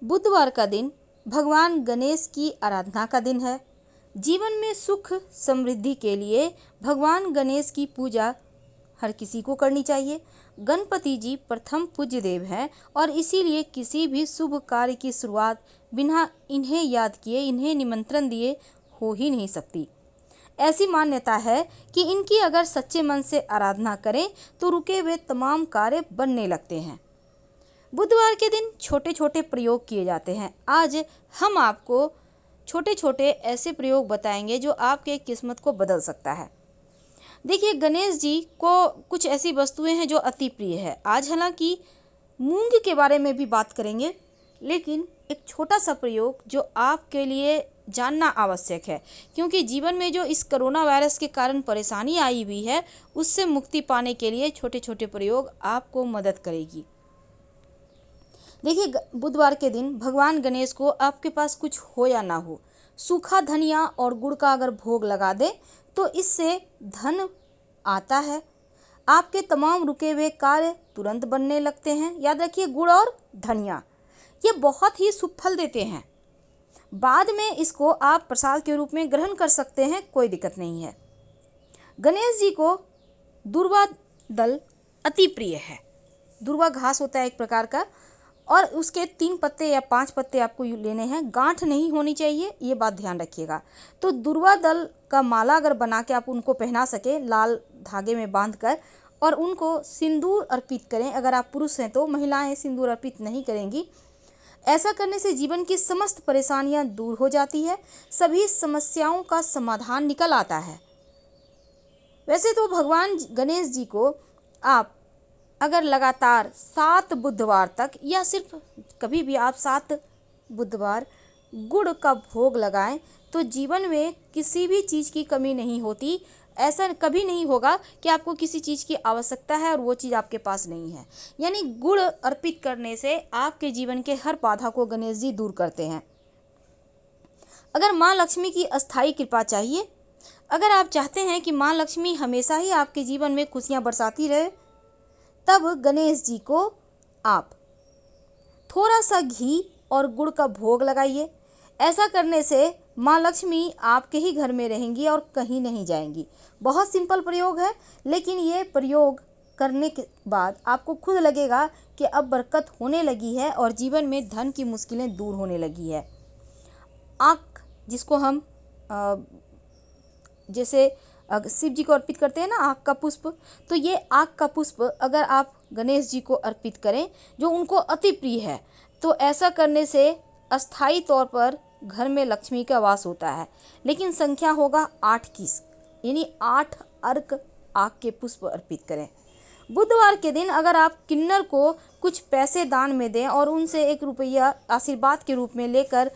बुधवार का दिन भगवान गणेश की आराधना का दिन है। जीवन में सुख समृद्धि के लिए भगवान गणेश की पूजा हर किसी को करनी चाहिए। गणपति जी प्रथम पूज्य देव हैं और इसीलिए किसी भी शुभ कार्य की शुरुआत बिना इन्हें याद किए, इन्हें निमंत्रण दिए हो ही नहीं सकती। ऐसी मान्यता है कि इनकी अगर सच्चे मन से आराधना करें तो रुके हुए तमाम कार्य बनने लगते हैं। बुधवार के दिन छोटे छोटे प्रयोग किए जाते हैं। आज हम आपको छोटे छोटे ऐसे प्रयोग बताएंगे जो आपके किस्मत को बदल सकता है। देखिए, गणेश जी को कुछ ऐसी वस्तुएं हैं जो अति प्रिय है। आज हालांकि मूंग के बारे में भी बात करेंगे, लेकिन एक छोटा सा प्रयोग जो आपके लिए जानना आवश्यक है, क्योंकि जीवन में जो इस कोरोना वायरस के कारण परेशानी आई हुई है उससे मुक्ति पाने के लिए छोटे छोटे प्रयोग आपको मदद करेगी। देखिए, बुधवार के दिन भगवान गणेश को आपके पास कुछ हो या ना हो, सूखा धनिया और गुड़ का अगर भोग लगा दे तो इससे धन आता है। आपके तमाम रुके हुए कार्य तुरंत बनने लगते हैं। याद रखिए, गुड़ और धनिया ये बहुत ही शुभ फल देते हैं। बाद में इसको आप प्रसाद के रूप में ग्रहण कर सकते हैं, कोई दिक्कत नहीं है। गणेश जी को दुर्वा दल अति प्रिय है। दुर्वा घास होता है एक प्रकार का, और उसके 3 पत्ते या 5 पत्ते आपको लेने हैं। गांठ नहीं होनी चाहिए, ये बात ध्यान रखिएगा। तो दुर्वा दल का माला अगर बना के आप उनको पहना सके लाल धागे में बांधकर, और उनको सिंदूर अर्पित करें। अगर आप पुरुष हैं तो, महिलाएं सिंदूर अर्पित नहीं करेंगी। ऐसा करने से जीवन की समस्त परेशानियां दूर हो जाती है, सभी समस्याओं का समाधान निकल आता है। वैसे तो भगवान गणेश जी को आप अगर लगातार 7 बुधवार तक, या सिर्फ कभी भी आप 7 बुधवार गुड़ का भोग लगाएं तो जीवन में किसी भी चीज़ की कमी नहीं होती। ऐसा कभी नहीं होगा कि आपको किसी चीज़ की आवश्यकता है और वो चीज़ आपके पास नहीं है। यानी गुड़ अर्पित करने से आपके जीवन के हर बाधा को गणेश जी दूर करते हैं। अगर माँ लक्ष्मी की अस्थायी कृपा चाहिए, अगर आप चाहते हैं कि माँ लक्ष्मी हमेशा ही आपके जीवन में खुशियाँ बरसाती रहे, तब गणेश जी को आप थोड़ा सा घी और गुड़ का भोग लगाइए। ऐसा करने से माँ लक्ष्मी आपके ही घर में रहेंगी और कहीं नहीं जाएंगी। बहुत सिंपल प्रयोग है, लेकिन ये प्रयोग करने के बाद आपको खुद लगेगा कि अब बरकत होने लगी है और जीवन में धन की मुश्किलें दूर होने लगी है। आँख, जिसको हम जैसे शिव जी को अर्पित करते हैं ना, आँख का पुष्प, तो ये आँख का पुष्प अगर आप गणेश जी को अर्पित करें जो उनको अति प्रिय है, तो ऐसा करने से अस्थायी तौर पर घर में लक्ष्मी का वास होता है। लेकिन संख्या होगा 8 की, यानी 8 अर्क आँख के पुष्प अर्पित करें। बुधवार के दिन अगर आप किन्नर को कुछ पैसे दान में दें और उनसे 1 रुपया आशीर्वाद के रूप में लेकर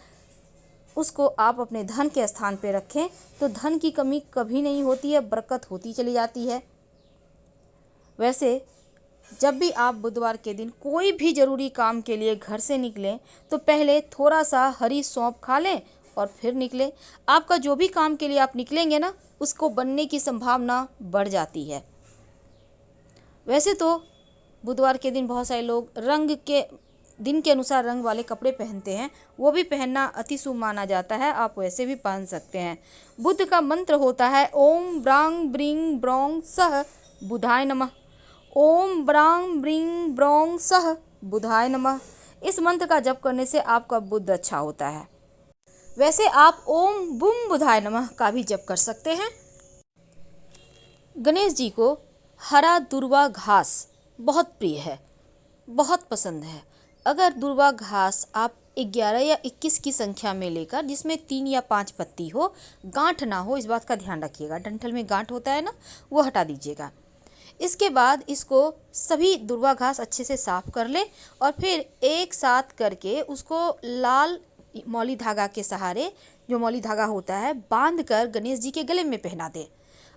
उसको आप अपने धन के स्थान पर रखें तो धन की कमी कभी नहीं होती है, बरकत होती चली जाती है। वैसे जब भी आप बुधवार के दिन कोई भी ज़रूरी काम के लिए घर से निकलें तो पहले थोड़ा सा हरी सौंफ खा लें और फिर निकलें। आपका जो भी काम के लिए आप निकलेंगे ना, उसको बनने की संभावना बढ़ जाती है। वैसे तो बुधवार के दिन बहुत सारे लोग रंग के दिन के अनुसार रंग वाले कपड़े पहनते हैं, वो भी पहनना अति शुभ माना जाता है। आप वैसे भी पहन सकते हैं। बुध का मंत्र होता है ओम ब्रांग ब्रिंग ब्रोंग सह बुधाय नमः। ओम ब्रांग ब्रिंग ब्रोंग सह बुधाय नमः। इस मंत्र का जप करने से आपका बुध अच्छा होता है। वैसे आप ओम बुम बुधाय नमः का भी जप कर सकते हैं। गणेश जी को हरा दुर्वा घास बहुत प्रिय है, बहुत पसंद है। अगर दुर्वा घास आप 11 या 21 की संख्या में लेकर, जिसमें 3 या 5 पत्ती हो, गांठ ना हो, इस बात का ध्यान रखिएगा। डंठल में गांठ होता है ना, वो हटा दीजिएगा। इसके बाद इसको सभी दुर्वा घास अच्छे से साफ कर ले और फिर एक साथ करके उसको लाल मौली धागा के सहारे, जो मौली धागा होता है, बांध कर गणेश जी के गले में पहना दें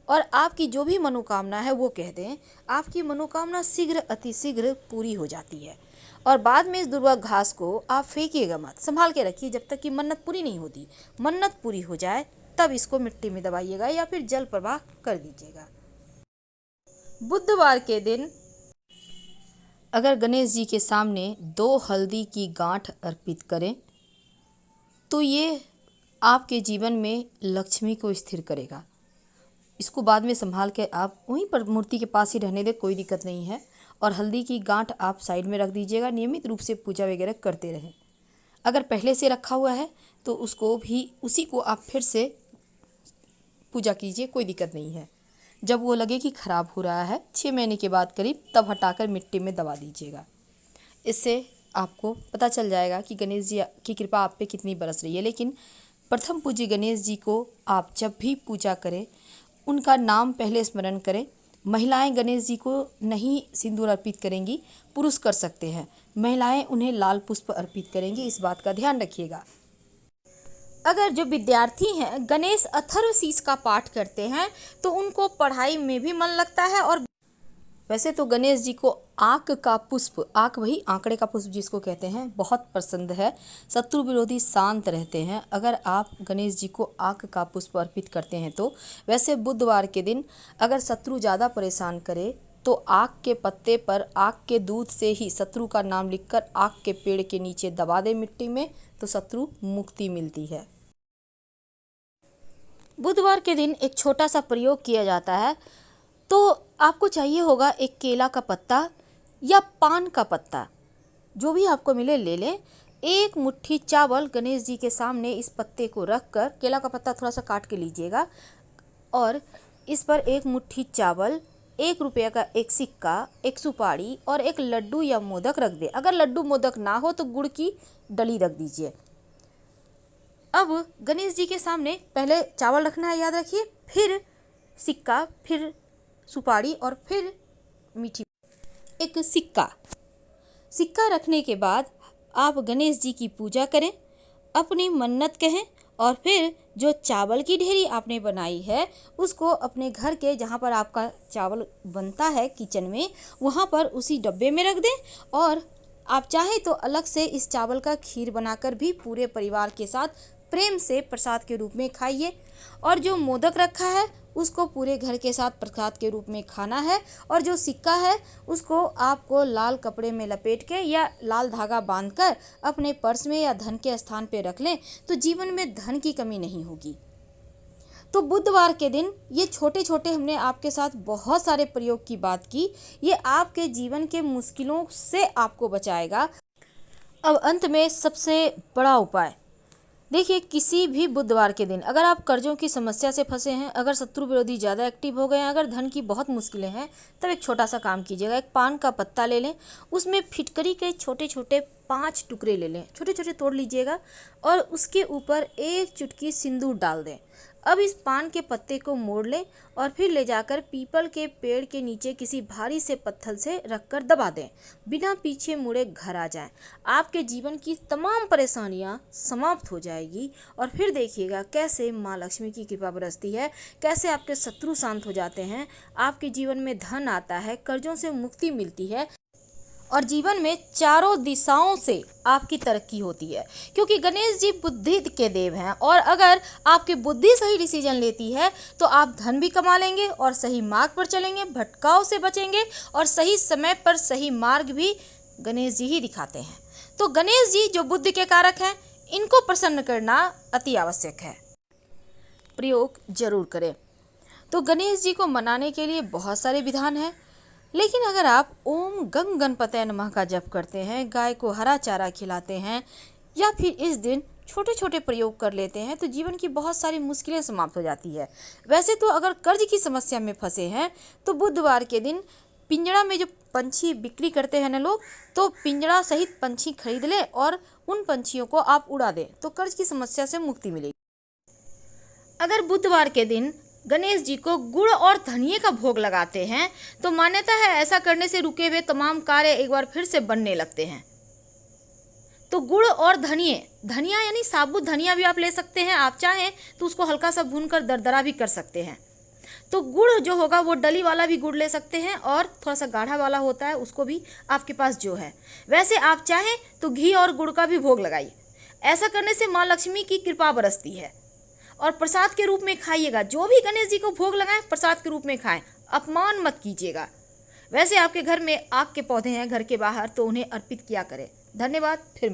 और आपकी जो भी मनोकामना है वो कह दें। आपकी मनोकामना शीघ्र अतिशीघ्र पूरी हो जाती है। और बाद में इस दुर्वा घास को आप फेंकिएगा मत, संभाल के रखिए जब तक कि मन्नत पूरी नहीं होती। मन्नत पूरी हो जाए तब इसको मिट्टी में दबाइएगा या फिर जल प्रवाह कर दीजिएगा। बुधवार के दिन अगर गणेश जी के सामने 2 हल्दी की गांठ अर्पित करें तो ये आपके जीवन में लक्ष्मी को स्थिर करेगा। इसको बाद में संभाल के आप वहीं पर मूर्ति के पास ही रहने दें, कोई दिक्कत नहीं है। और हल्दी की गांठ आप साइड में रख दीजिएगा। नियमित रूप से पूजा वगैरह करते रहें। अगर पहले से रखा हुआ है तो उसको भी उसी को आप फिर से पूजा कीजिए, कोई दिक्कत नहीं है। जब वो लगे कि ख़राब हो रहा है 6 महीने के बाद करीब, तब हटाकर मिट्टी में दबा दीजिएगा। इससे आपको पता चल जाएगा कि गणेश जी की कृपा आप पे कितनी बरस रही है। लेकिन प्रथम पूज्य गणेश जी को आप जब भी पूजा करें उनका नाम पहले स्मरण करें। महिलाएं गणेश जी को नहीं सिंदूर अर्पित करेंगी, पुरुष कर सकते हैं। महिलाएं उन्हें लाल पुष्प अर्पित करेंगी, इस बात का ध्यान रखिएगा। अगर जो विद्यार्थी हैं गणेश अथर्वशीष का पाठ करते हैं तो उनको पढ़ाई में भी मन लगता है। और वैसे तो गणेश जी को आक का पुष्प, आक वही आंकड़े का पुष्प जिसको कहते हैं, बहुत पसंद है। शत्रु विरोधी शांत रहते हैं अगर आप गणेश जी को आक का पुष्प अर्पित करते हैं तो। वैसे बुधवार के दिन अगर शत्रु ज़्यादा परेशान करे तो आक के पत्ते पर आक के दूध से ही शत्रु का नाम लिखकर आक के पेड़ के नीचे दबा दे मिट्टी में, तो शत्रु मुक्ति मिलती है। बुधवार के दिन एक छोटा सा प्रयोग किया जाता है। तो आपको चाहिए होगा एक केला का पत्ता या पान का पत्ता, जो भी आपको मिले ले लें। एक मुट्ठी चावल गणेश जी के सामने इस पत्ते को रख कर, केला का पत्ता थोड़ा सा काट के लीजिएगा, और इस पर एक मुट्ठी चावल, 1 रुपये का एक सिक्का, एक सुपारी और एक लड्डू या मोदक रख दें। अगर लड्डू मोदक ना हो तो गुड़ की डली रख दीजिए। अब गणेश जी के सामने पहले चावल रखना है, याद रखिए, फिर सिक्का, फिर सुपारी और फिर मीठी एक सिक्का रखने के बाद आप गणेश जी की पूजा करें, अपनी मन्नत कहें और फिर जो चावल की ढेरी आपने बनाई है उसको अपने घर के जहाँ पर आपका चावल बनता है किचन में, वहाँ पर उसी डब्बे में रख दें। और आप चाहें तो अलग से इस चावल का खीर बनाकर भी पूरे परिवार के साथ प्रेम से प्रसाद के रूप में खाइए। और जो मोदक रखा है उसको पूरे घर के साथ प्रसाद के रूप में खाना है। और जो सिक्का है उसको आपको लाल कपड़े में लपेट के या लाल धागा बांधकर अपने पर्स में या धन के स्थान पे रख लें, तो जीवन में धन की कमी नहीं होगी। तो बुधवार के दिन ये छोटे छोटे हमने आपके साथ बहुत सारे प्रयोग की बात की, ये आपके जीवन के मुश्किलों से आपको बचाएगा। अब अंत में सबसे बड़ा उपाय देखिए, किसी भी बुधवार के दिन अगर आप कर्जों की समस्या से फंसे हैं, अगर शत्रु विरोधी ज़्यादा एक्टिव हो गए हैं, अगर धन की बहुत मुश्किलें हैं, तब एक छोटा सा काम कीजिएगा। एक पान का पत्ता ले लें, उसमें फिटकरी के छोटे छोटे 5 टुकड़े ले लें, छोटे छोटे तोड़ लीजिएगा और उसके ऊपर एक चुटकी सिंदूर डाल दें। अब इस पान के पत्ते को मोड़ लें और फिर ले जाकर पीपल के पेड़ के नीचे किसी भारी से पत्थर से रखकर दबा दें। बिना पीछे मुड़े घर आ जाएं। आपके जीवन की तमाम परेशानियां समाप्त हो जाएगी और फिर देखिएगा कैसे माँ लक्ष्मी की कृपा बरसती है, कैसे आपके शत्रु शांत हो जाते हैं, आपके जीवन में धन आता है, कर्जों से मुक्ति मिलती है और जीवन में चारों दिशाओं से आपकी तरक्की होती है। क्योंकि गणेश जी बुद्धि के देव हैं और अगर आपकी बुद्धि सही डिसीजन लेती है तो आप धन भी कमा लेंगे और सही मार्ग पर चलेंगे, भटकाव से बचेंगे और सही समय पर सही मार्ग भी गणेश जी ही दिखाते हैं। तो गणेश जी जो बुद्धि के कारक हैं, इनको प्रसन्न करना अति आवश्यक है। प्रयोग जरूर करें। तो गणेश जी को मनाने के लिए बहुत सारे विधान हैं, लेकिन अगर आप ओम गंग गणपतये नमः का जप करते हैं, गाय को हरा चारा खिलाते हैं या फिर इस दिन छोटे छोटे प्रयोग कर लेते हैं तो जीवन की बहुत सारी मुश्किलें समाप्त हो जाती है। वैसे तो अगर कर्ज की समस्या में फंसे हैं तो बुधवार के दिन पिंजड़ा में जो पंछी बिक्री करते हैं ना लोग, तो पिंजड़ा सहित पंछी खरीद लें और उन पंछियों को आप उड़ा दें तो कर्ज की समस्या से मुक्ति मिलेगी। अगर बुधवार के दिन गणेश जी को गुड़ और धनिये का भोग लगाते हैं तो मान्यता है ऐसा करने से रुके हुए तमाम कार्य एक बार फिर से बनने लगते हैं। तो गुड़ और धनिया यानी साबुत धनिया भी आप ले सकते हैं, आप चाहें तो उसको हल्का सा भूनकर दरदरा भी कर सकते हैं। तो गुड़ जो होगा वो डली वाला भी गुड़ ले सकते हैं और थोड़ा सा गाढ़ा वाला होता है उसको भी आपके पास जो है। वैसे आप चाहें तो घी और गुड़ का भी भोग लगाइए। ऐसा करने से माँ लक्ष्मी की कृपा बरसती है। और प्रसाद के रूप में खाइएगा, जो भी गणेश जी को भोग लगाएं प्रसाद के रूप में खाएं, अपमान मत कीजिएगा। वैसे आपके घर में आक के पौधे हैं घर के बाहर, तो उन्हें अर्पित किया करें। धन्यवाद। फिर